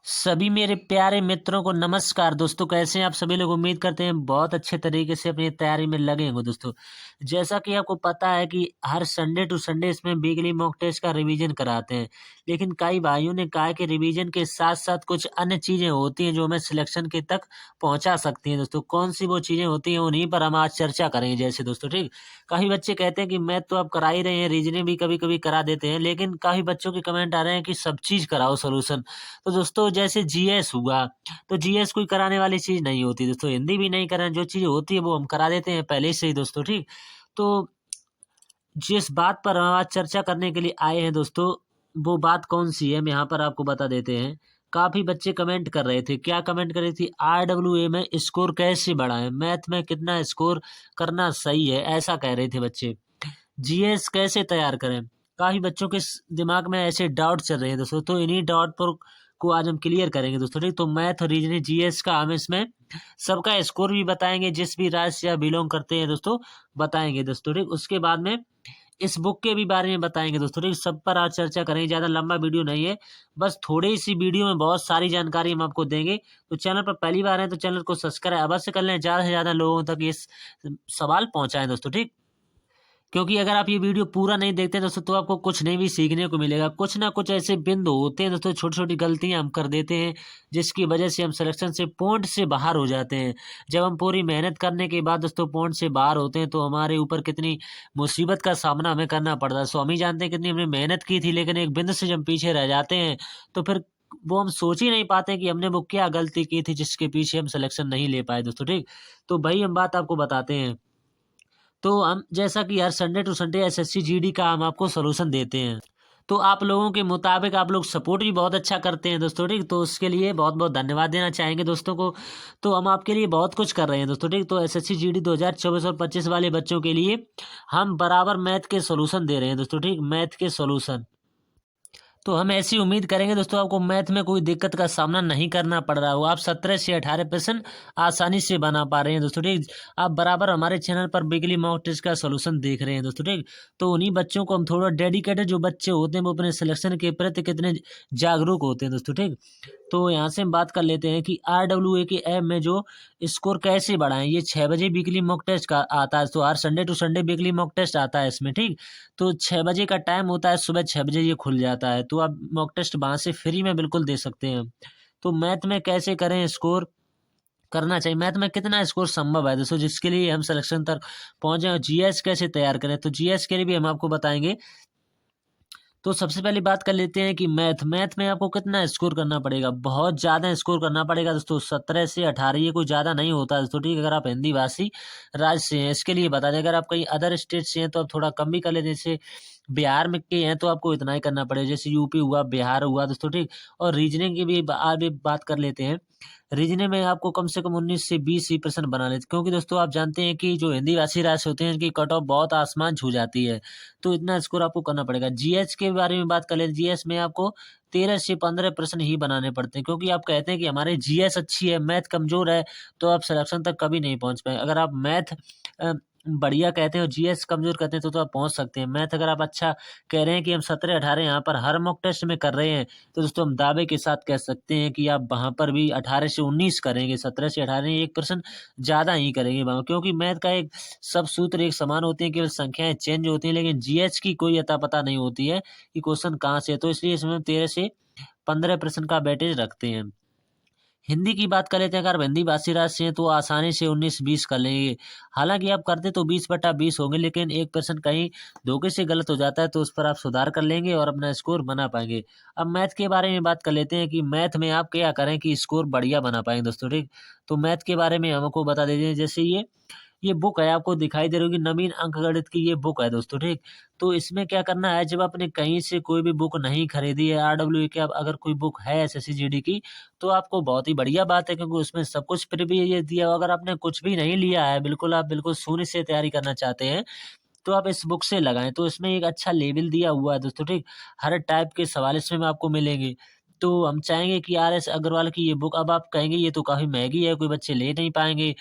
सभी मेरे प्यारे मित्रों को नमस्कार दोस्तों। कैसे हैं आप सभी लोग? उम्मीद करते हैं बहुत अच्छे तरीके से अपनी तैयारी में लगे होंगे दोस्तों। जैसा कि आपको पता है कि हर संडे टू संडे इसमें वीकली मॉक टेस्ट का रिवीजन कराते हैं। लेकिन कई भाइयों ने कहा है कि रिवीजन के साथ-साथ कुछ अन्य चीज़ें होती हैं जो हमें सिलेक्शन के तक पहुँचा सकती हैं दोस्तों। कौन-सी वो चीज़ें होती हैं उन्हीं पर हम आज चर्चा करेंगे जैसे दोस्तों, ठीक? काफ़ी बच्चे कहते हैं कि मैथ तो आप करा ही रहे हैं, रीजनिंग भी कभी-कभी करा देते हैं, लेकिन काफ़ी बच्चों के कमेंट आ रहे हैं कि सब चीज़ कराओ सॉल्यूशन। तो दोस्तों जैसे जीएस हुआ, तो जीएस कोई कराने वाली चीज़ नहीं होती दोस्तों, हिंदी भी नहीं कराएँ, जो चीज़ होती है वो हम करा देते हैं पहले से ही दोस्तों, ठीक? तो जिस बात पर हम आज चर्चा करने के लिए आए हैं दोस्तों, वो बात कौन-सी है, हम यहाँ पर आपको बता देते हैं। काफ़ी बच्चे कमेंट कर रहे थे, क्या कमेंट कर रही थी? आरडब्ल्यूए में स्कोर कैसे बढ़ाएँ? मैथ में कितना स्कोर करना सही है? ऐसा कह रहे थे बच्चे। जीएस कैसे तैयार करें? काफ़ी बच्चों के दिमाग में ऐसे डाउट चल रहे हैं दोस्तों, तो इन्हीं डाउट पर को आज हम क्लियर करेंगे दोस्तों, ठीक? तो मैथ और रीजनिंग जीएस का हम इसमें सबका स्कोर भी बताएँगे, जिस भी राज्य से आप बिलॉन्ग करते हैं दोस्तों, बताएँगे दोस्तों, ठीक? उसके बाद में इस बुक के भी बारे में बताएँगे दोस्तों, ठीक? सब पर आज चर्चा करेंगे, ज़्यादा लंबा वीडियो नहीं है, बस थोड़ी-सी वीडियो में बहुत सारी जानकारी हम आपको देंगे। तो चैनल पर पहली बार हैं, तो चैनल को सब्सक्राइब अवश्य कर लें, ज़्यादा से ज़्यादा लोगों तक ये सवाल पहुँचाएँ दोस्तों, ठीक? क्योंकि अगर आप ये वीडियो पूरा नहीं देखते दोस्तों तो आपको कुछ नहीं भी सीखने को मिलेगा। कुछ ना कुछ ऐसे बिंदु होते हैं दोस्तों, छोटी-छोटी गलतियाँ हम कर देते हैं, जिसकी वजह से हम सिलेक्शन से पॉइंट से बाहर हो जाते हैं। जब हम पूरी मेहनत करने के बाद दोस्तों पॉइंट से बाहर होते हैं, तो हमारे ऊपर कितनी मुसीबत का सामना हमें करना पड़ता है। सो हम ही जानते हैं कितनी हमने मेहनत की थी, लेकिन एक बिंदु से जब हम पीछे रह जाते हैं, तो फिर वो हम सोच ही नहीं पाते कि हमने वो क्या गलती की थी, जिसके पीछे हम सिलेक्शन नहीं ले पाए दोस्तों, ठीक? तो वही हम बात आपको बताते हैं। तो हम जैसा कि हर Sunday to Sunday SSC GD का हम आपको सॉल्यूशन देते हैं। तो आप लोगों के मुताबिक आप लोग सपोर्ट भी बहुत अच्छा करते हैं दोस्तों, ठीक? तो उसके लिए बहुत-बहुत धन्यवाद देना चाहेंगे दोस्तों को। तो हम आपके लिए बहुत कुछ कर रहे हैं दोस्तों, ठीक? तो एसएससी जीडी 2024 और 25 वाले बच्चों के लिए हम बराबर मैथ के सॉल्यूशन दे रहे हैं दोस्तों, ठीक? मैथ के सॉल्यूशन। तो हम ऐसी उम्मीद करेंगे दोस्तों आपको मैथ में कोई दिक्कत का सामना नहीं करना पड़ रहा हो। आप 17 से 18% आसानी से बना पा रहे हैं दोस्तों, ठीक? आप बराबर हमारे चैनल पर वीकली मॉक टेस्ट का सॉल्यूशन देख रहे हैं दोस्तों, ठीक? तो उन्हीं बच्चों को हम थोड़ा डेडिकेटेड जो बच्चे होते हैं वो अपने सिलेक्शन के प्रति कितने जागरूक होते हैं दोस्तों, ठीक? तो यहाँ से हम बात कर लेते हैं कि आरडब्ल्यूए के ऐप में जो स्कोर कैसे बढ़ाएँ। ये 6 बजे वीकली मॉक टेस्ट का आता है, तो हर Sunday to Sunday weekly mock test आता है इसमें, ठीक? तो 6 बजे का टाइम होता है, सुबह 6 बजे ये खुल जाता है, तो आप मॉक टेस्ट वहाँ से फ्री में बिल्कुल दे सकते हैं। तो मैथ में कैसे करें स्कोर करना चाहिए, मैथ में कितना स्कोर संभव है दोस्तों, जिसके लिए हम सिलेक्शन तक पहुँचे और जीएस कैसे तैयार करें, तो जीएस के लिए भी हम आपको बताएँगे। तो सबसे पहली बात कर लेते हैं कि मैथ में आपको कितना स्कोर करना पड़ेगा? बहुत ज़्यादा स्कोर करना पड़ेगा दोस्तों, 17 से 18 ये कोई ज़्यादा नहीं होता दोस्तों, ठीक है? अगर आप हिंदी भाषी राज्य से हैं, इसके लिए बता दें। अगर आप कहीं अदर स्टेट से हैं, तो आप थोड़ा कम भी कर लें। जैसे बिहार में के हैं, तो आपको इतना ही करना पड़ेगा। जैसे यूपी हुआ, बिहार हुआ दोस्तों, ठीक? और रीजनिंग की भी आगे बात कर लेते हैं। रीजनिंग में आपको कम से कम 19 से 20 ही परसेंट बना लेते, क्योंकि दोस्तों आप जानते हैं कि जो हिंदी भाषी राज्य होते हैं, इनकी कट ऑफ बहुत आसमान छू जाती है। तो इतना स्कोर आपको करना पड़ेगा। जीएस के बारे में बात कर लें, जीएस में आपको 13 से 15% ही बनाने पड़ते हैं, क्योंकि आप कहते हैं कि हमारी जीएस अच्छी है, मैथ कमज़ोर है, तो आप सिलेक्शन तक कभी नहीं पहुँच पाएँ। अगर आप मैथ बढ़िया कहते हैं और जीएस कमज़ोर कहते हैं, तो आप पहुँच सकते हैं। मैथ अगर आप अच्छा कह रहे हैं कि हम 17-18 यहाँ पर हर मॉक टेस्ट में कर रहे हैं, तो दोस्तों हम दावे के साथ कह सकते हैं कि आप वहाँ पर भी 18 से 19 करेंगे, 17 से 18 नहीं, 1% ज़्यादा ही करेंगे वहाँ, क्योंकि मैथ का एक सब सूत्र एक समान होते हैं, केवल संख्याएँ चेंज होती हैं, लेकिन जीएस की कोई अता-पता नहीं होती है कि क्वेश्चन कहाँ से है, तो इसलिए इसमें हम 13 से 15% का वेटेज रखते हैं। हिंदी की बात करें तो अगर हिंदी भाषी राज्य से हैं, तो आसानी से 19-20 कर लेंगे। हालाँकि आप करते तो 20/20 होंगे, लेकिन 1% कहीं धोखे से गलत हो जाता है, तो उस पर आप सुधार कर लेंगे और अपना स्कोर बना पाएँगे। अब मैथ के बारे में बात कर लेते हैं कि मैथ में आप क्या करें कि स्कोर बढ़िया बना पाएँ दोस्तों, ठीक? तो मैथ के बारे में हमको बता दीजिए, जैसे ये बुक है, आपको दिखाई दे रही होगी, नवीन अंकगणित की ये बुक है दोस्तों, ठीक? तो इसमें क्या करना है, जब आपने कहीं से कोई भी बुक नहीं खरीदी है, आरडब्ल्यूए की अगर कोई बुक है एसएससी जीडी की, तो आपको बहुत ही बढ़िया बात है, क्योंकि उसमें सब कुछ फ्री भी ये दिया हुआ। अगर आपने कुछ भी नहीं लिया है, बिल्कुल आप बिल्कुल शून्य से तैयारी करना चाहते हैं, तो आप इस बुक से लगाएँ। तो इसमें एक अच्छा लेवल दिया हुआ है दोस्तों, ठीक? हर टाइप के सवाल इसमें आपको मिलेंगे। तो हम चाहेंगे कि आरएस अग्रवाल की ये बुक, अब आप कहेंगे ये तो काफ़ी महँगी है, कोई बच्चे ले नहीं पाएँगे।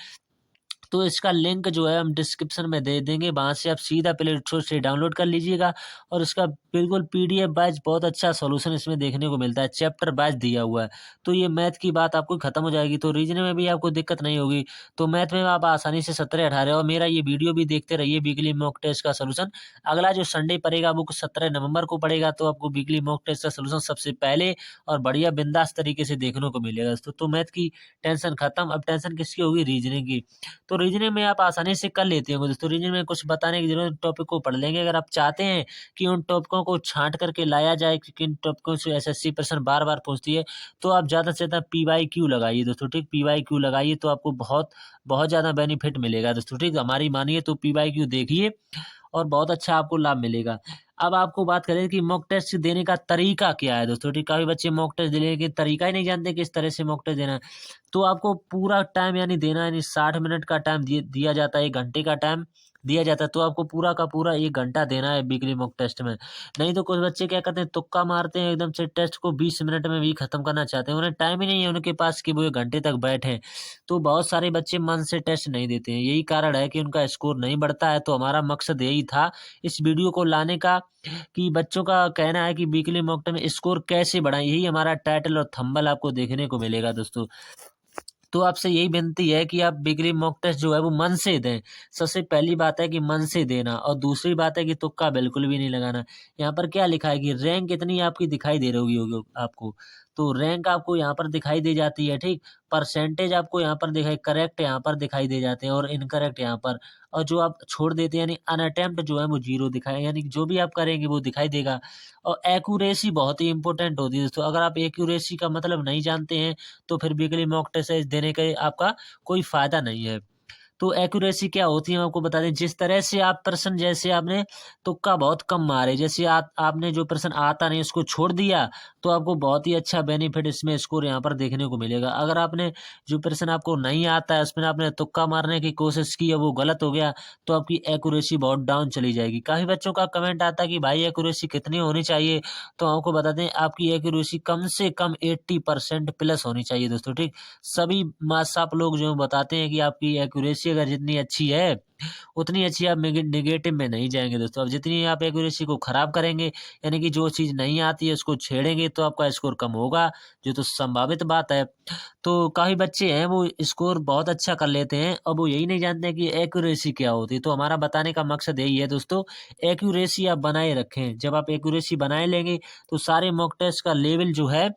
तो इसका लिंक जो है हम डिस्क्रिप्शन में दे देंगे, वहाँ से आप सीधा प्ले स्टोर से डाउनलोड कर लीजिएगा और इसका बिल्कुल पीडीएफ वाइज़ बहुत अच्छा सॉल्यूशन इसमें देखने को मिलता है, चैप्टर वाइज़ दिया हुआ है। तो ये मैथ की बात आपको खत्म हो जाएगी, तो रीजनिंग में भी आपको दिक्कत नहीं होगी। तो मैथ में आप आसानी से 17-18 और मेरा ये वीडियो भी देखते रहिए वीकली मॉक टेस्ट का सॉल्यूशन। अगला जो संडे पड़ेगा वो 17 नवंबर को पड़ेगा, तो आपको वीकली मॉक टेस्ट का सॉल्यूशन सबसे पहले और बढ़िया बिंदास तरीके से देखने को मिलेगा दोस्तों। तो मैथ की टेंशन खत्म, अब टेंशन किसकी होगी? रीजनिंग की। तो रीजनिंग में आप आसानी से कर लेते होंगे दोस्तों, रीजनिंग में कुछ बताने की जरूरत, टॉपिक को पढ़ लेंगे। अगर आप चाहते हैं कि उन टॉपिकों को छांट करके लाया जाए कि किन टॉपिकों से एसएससी प्रश्न बार बार पूछती है, तो आप ज़्यादा से ज़्यादा पीवाईक्यू लगाइए दोस्तों, ठीक। पीवाईक्यू लगाइए तो आपको बहुत बहुत ज़्यादा बेनिफिट मिलेगा दोस्तों, ठीक। हमारी मानिए तो पीवाईक्यू देखिए और बहुत अच्छा आपको लाभ मिलेगा। अब आपको बात करें कि मॉक टेस्ट देने का तरीका क्या है दोस्तों, ठीक। काफ़ी बच्चे मॉक टेस्ट देने के तरीका ही नहीं जानते किस तरह से मॉक टेस्ट देना है। तो आपको पूरा टाइम यानी देना है, यानी 60 मिनट का टाइम दिया जाता है, 1 घंटे का टाइम दिया जाता है, तो आपको पूरा का पूरा 1 घंटा देना है वीकली मॉक टेस्ट में। नहीं तो कुछ बच्चे क्या करते हैं, तुक्का मारते हैं, एकदम से टेस्ट को 20 मिनट में भी खत्म करना चाहते हैं, उन्हें टाइम ही नहीं है उनके पास कि वो 1 घंटे तक बैठें। तो बहुत सारे बच्चे मन से टेस्ट नहीं देते हैं, यही कारण है कि उनका स्कोर नहीं बढ़ता है। तो हमारा मकसद यही था इस वीडियो को लाने का कि बच्चों का कहना है कि वीकली मॉक टेस्ट में स्कोर कैसे बढ़ाएं, यही हमारा टाइटल और थंबनेल आपको देखने को मिलेगा दोस्तों। तो आपसे यही विनती है कि आप वीकली मॉक टेस्ट जो है वो मन से दें। सबसे पहली बात है कि मन से देना, और दूसरी बात है कि तुक्का बिल्कुल भी नहीं लगाना। यहाँ पर क्या लिखा है कि रैंक कितनी आपकी दिखाई दे रही होगी आपको, तो रैंक आपको यहाँ पर दिखाई दे जाती है, ठीक। परसेंटेज आपको यहाँ पर दिखाई, करेक्ट यहाँ पर दिखाई दे जाते हैं और इनकरेक्ट यहाँ पर, और जो आप छोड़ देते हैं यानी अनअटेम्प्ट जो है वो 0 दिखाए, यानी कि जो भी आप करेंगे वो दिखाई देगा। और एक्यूरेसी बहुत ही इंपॉर्टेंट होती है दोस्तों, अगर आप एक्यूरेसी का मतलब नहीं जानते हैं तो फिर वीकली मॉक टेस्ट देने का आपका कोई फ़ायदा नहीं है। तो एक्यूरेसी क्या होती है हम आपको बता दें, जिस तरह से आप प्रश्न, जैसे आपने तुक्का बहुत कम मारे, जैसे आपने जो प्रश्न आता नहीं उसको छोड़ दिया, तो आपको बहुत ही अच्छा बेनिफिट इसमें स्कोर यहाँ पर देखने को मिलेगा। अगर आपने जो प्रश्न आपको नहीं आता है उसमें आपने तुक्का मारने की कोशिश की और वो गलत हो गया, तो आपकी एक्यूरेसी बहुत डाउन चली जाएगी। काफ़ी बच्चों का कमेंट आता है कि भाई एक्यूरेसी कितनी होनी चाहिए, तो आपको बता दें आपकी एक्यूरेसी कम से कम 80% प्लस होनी चाहिए दोस्तों, ठीक। सभी मासाप लोग जो बताते हैं कि आपकी एक्यूरेसी अगर जितनी अच्छी है उतनी अच्छी आप नेगेटिव में नहीं जाएंगे दोस्तों। अब जितनी आप एक्यूरेसी को खराब करेंगे, यानी कि जो चीज़ नहीं आती है उसको छेड़ेंगे, तो आपका स्कोर कम होगा, जो तो संभावित बात है। तो काफ़ी बच्चे हैं वो स्कोर बहुत अच्छा कर लेते हैं, अब वो यही नहीं जानते हैं कि एक्यूरेसी क्या होती है। तो हमारा बताने का मकसद यही है दोस्तों, एक्यूरेसी आप बनाए रखें। जब आप एक्यूरेसी बनाए लेंगे तो सारे मॉक टेस्ट का लेवल जो है,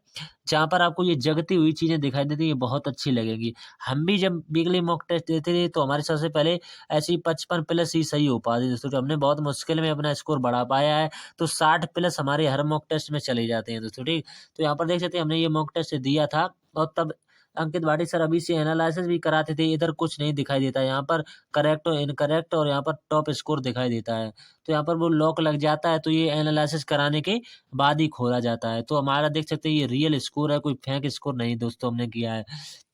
जहाँ पर आपको ये जगती हुई चीज़ें दिखाई देती हैं, ये बहुत अच्छी लगेगी। हम भी जब वीकली मॉक टेस्ट देते थे तो हमारे सबसे पहले ऐसे ही 55 प्लस ही सही हो पाती दोस्तों, तो हमने बहुत मुश्किल में अपना स्कोर बढ़ा पाया है। तो 60 प्लस हमारे हर मॉक टेस्ट में चले जाते हैं दोस्तों, ठीक। तो यहाँ पर देख सकते हैं हमने ये मॉक टेस्ट दिया था, और तब अंकित भाटी सर अभी से एनालिसिस भी कराते थे। इधर कुछ नहीं दिखाई देता, यहाँ पर करेक्ट और इनकरेक्ट और यहाँ पर टॉप स्कोर दिखाई देता है। तो यहाँ पर वो लॉक लग जाता है, तो ये एनालिसिस कराने के बाद ही खोला जाता है। तो हमारा देख सकते हैं ये रियल स्कोर है, कोई फेक स्कोर नहीं दोस्तों हमने किया है।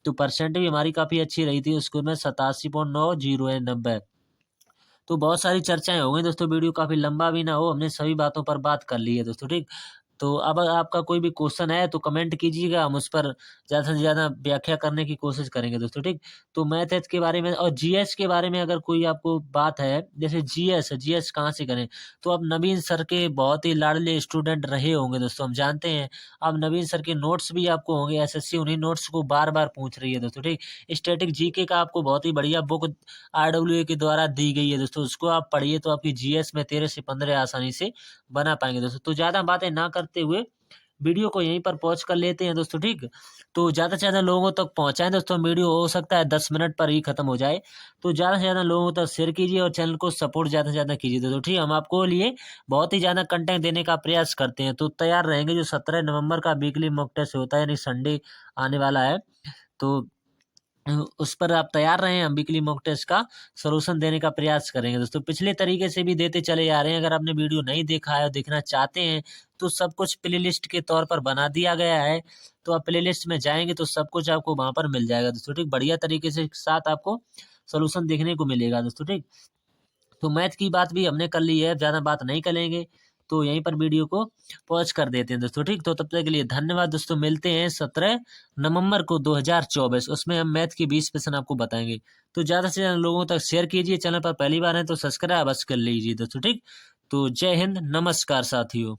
तो परसेंट भी हमारी काफ़ी अच्छी रही थी स्कूल में, 87.90 है 90। तो बहुत सारी चर्चाएँ हो गई दोस्तों, वीडियो काफ़ी लंबा भी ना हो, हमने सभी बातों पर बात कर ली है दोस्तों, ठीक। तो अब आपका कोई भी क्वेश्चन है तो कमेंट कीजिएगा, हम उस पर ज़्यादा से ज़्यादा व्याख्या करने की कोशिश करेंगे दोस्तों, ठीक। तो मैथ के बारे में और जीएस के बारे में अगर कोई आपको बात है, जैसे जीएस कहाँ से करें, तो अब नवीन सर के बहुत ही लाडले स्टूडेंट रहे होंगे दोस्तों, हम जानते हैं। अब नवीन सर के नोट्स भी आपको होंगे, एसएससी उन्हीं नोट्स को बार-बार पूछ रही है दोस्तों, ठीक। स्टैटिक जीके का आपको बहुत ही बढ़िया बुक आरडब्ल्यूए के द्वारा दी गई है दोस्तों, उसको आप पढ़िए तो आपकी जीएस में 13 से 15 आसानी से बना पाएँगे दोस्तों। तो ज़्यादा बातें ना करते हुए वीडियो को यहीं पर पॉज़ कर लेते हैं दोस्तों, ठीक। तो ज़्यादा से ज़्यादा लोगों तक पहुँचाएँ दोस्तों, वीडियो हो सकता है 10 मिनट पर ही खत्म हो जाए। तो ज़्यादा से ज़्यादा लोगों तक शेयर कीजिए और चैनल को सपोर्ट ज़्यादा से ज़्यादा कीजिए दोस्तों, ठीक। हम आपको लिए बहुत ही ज़्यादा कंटेंट देने का प्रयास करते हैं, तो तैयार रहेंगे। जो 17 नवंबर का वीकली मॉक टेस्ट होता है, यानी संडे आने वाला है, तो उस पर आप तैयार रहें, हम वीकली मॉक टेस्ट का सॉल्यूशन देने का प्रयास करेंगे दोस्तों। पिछले तरीके से भी देते चले आ रहे हैं, अगर आपने वीडियो नहीं देखा है और देखना चाहते हैं तो सब कुछ प्लेलिस्ट के तौर पर बना दिया गया है। तो आप प्लेलिस्ट में जाएँगे तो सब कुछ आपको वहाँ पर मिल जाएगा दोस्तों, ठीक। बढ़िया तरीके से साथ आपको सॉल्यूशन देखने को मिलेगा दोस्तों, ठीक। तो मैथ की बात भी हमने कर ली है, ज़्यादा बात नहीं करेंगे, तो यहीं पर वीडियो को पॉज़ कर देते हैं दोस्तों, ठीक। तो तब तक के लिए धन्यवाद दोस्तों, मिलते हैं 17 नवंबर को 2024, उसमें हम मैथ के 20 क्वेश्चन आपको बताएँगे। तो ज़्यादा से ज़्यादा लोगों तक शेयर कीजिए। चैनल पर पहली बार हैं तो सब्सक्राइब अवश्य कर लीजिए दोस्तों, ठीक। तो जय हिंद, नमस्कार साथियों।